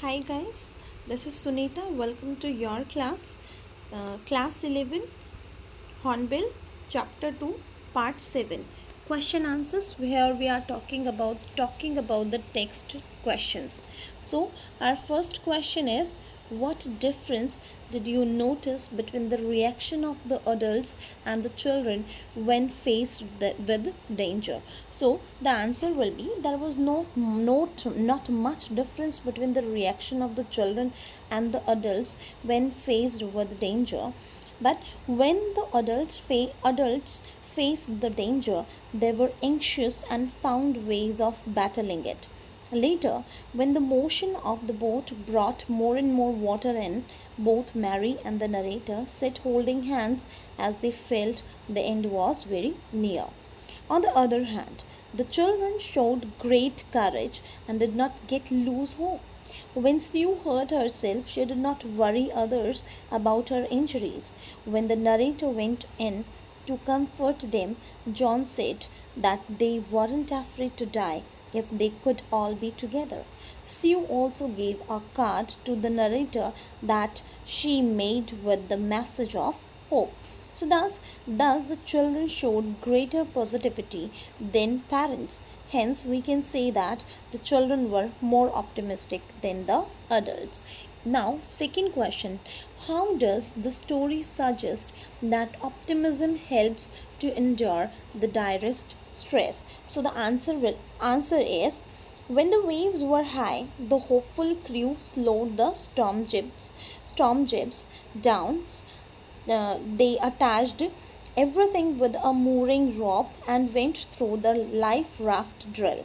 Hi guys, this is Sunita. Welcome to your class, class 11, Hornbill, chapter 2, part 7. Question answers where we are talking about the text questions. So, our first question is, what difference did you notice between the reaction of the adults and the children when faced with danger? So the answer will be, there was not much difference between the reaction of the children and the adults when faced with danger. But when the adults faced the danger, they were anxious and found ways of battling it. Later, when the motion of the boat brought more and more water in, both Mary and the narrator sat holding hands as they felt the end was very near. On the other hand, the children showed great courage and did not get lose hope. When Sue hurt herself, she did not worry others about her injuries. When the narrator went in to comfort them, John said that they weren't afraid to die if they could all be together. Sue also gave a card to the narrator that she made with the message of hope. So thus the children showed greater positivity than parents. Hence, we can say that the children were more optimistic than the adults. Now, second question: how does the story suggest that optimism helps to endure the direst stress? So the answer is, when the waves were high, the hopeful crew slowed the storm jibs down. They attached everything with a mooring rope and went through the life raft drill.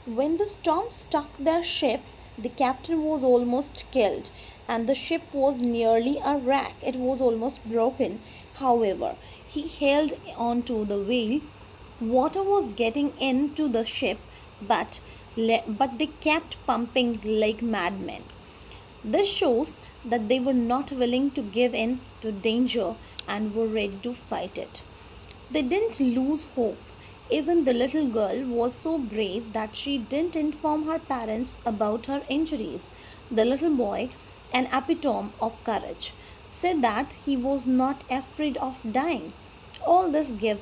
When the storm struck their ship, the captain was almost killed and the ship was nearly a wreck. It was almost broken. However, he held on to the wheel. Water was getting into the ship, but, but they kept pumping like madmen. This shows that they were not willing to give in to danger and were ready to fight it. They didn't lose hope. Even the little girl was so brave that she didn't inform her parents about her injuries. The little boy, an epitome of courage, said that he was not afraid of dying. All this gave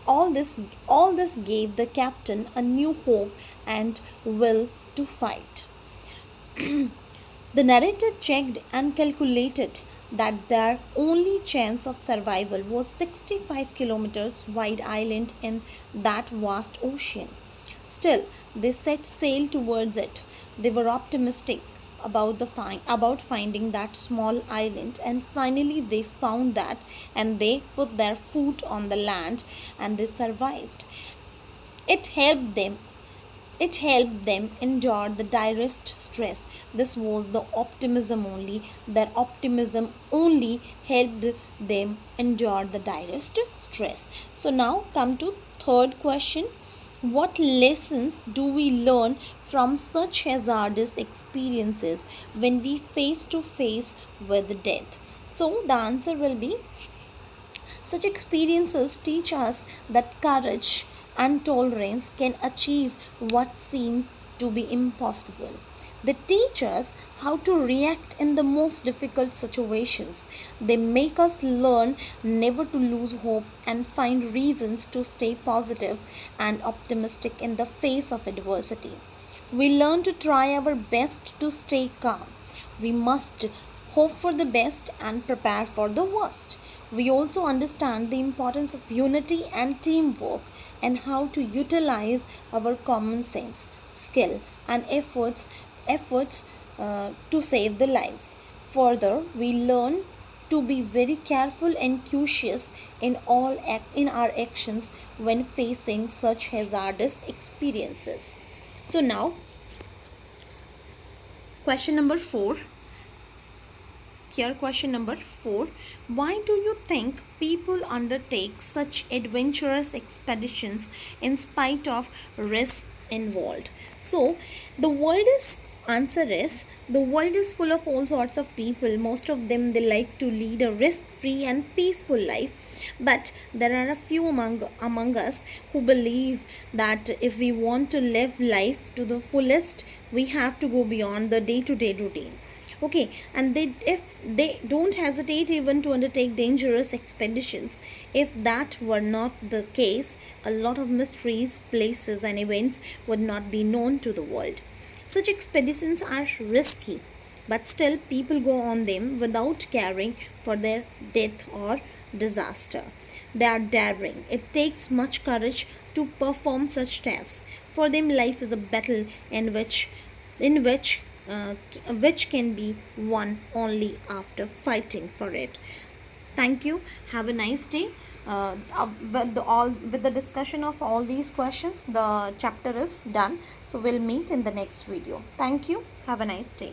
all this gave the captain a new hope and will to fight. The narrator checked and calculated that their only chance of survival was 65 kilometers wide island in that vast ocean. Still, they set sail towards it. They were optimistic about finding that small island, and finally they found that, and they put their foot on the land and they survived. It helped them it helped them endure the direst stress. This was the optimism only. Their optimism only helped them endure the direst stress. So now come to third question. What lessons do we learn from such hazardous experiences when we face to face with death? So the answer will be, such experiences teach us that courage and tolerance can achieve what seemed to be impossible. They teach us how to react in the most difficult situations. They make us learn never to lose hope and find reasons to stay positive and optimistic in the face of adversity. We learn to try our best to stay calm. We must hope for the best and prepare for the worst. We also understand the importance of unity and teamwork and how to utilize our common sense, skill, and efforts to save the lives. Further, we learn to be very careful and cautious in our actions when facing such hazardous experiences. So now, question number 4. Here, question number 4. Why do you think people undertake such adventurous expeditions in spite of risks involved? So, the world is answer is The world is full of all sorts of people. Most of them, they like to lead a risk-free and peaceful life. But there are a few among us who believe that if we want to live life to the fullest, we have to go beyond the day-to-day routine. Okay, and they, if they don't hesitate even to undertake dangerous expeditions. If that were not the case, a lot of mysteries, places, and events would not be known to the world. Such expeditions are risky, but still people go on them without caring for their death or disaster. They are daring. It takes much courage to perform such tasks. For them, life is a battle in which can be won only after fighting for it. Thank you. Have a nice day. With the discussion of all these questions, the chapter is done. So we'll meet in the next video. Thank you. Have a nice day.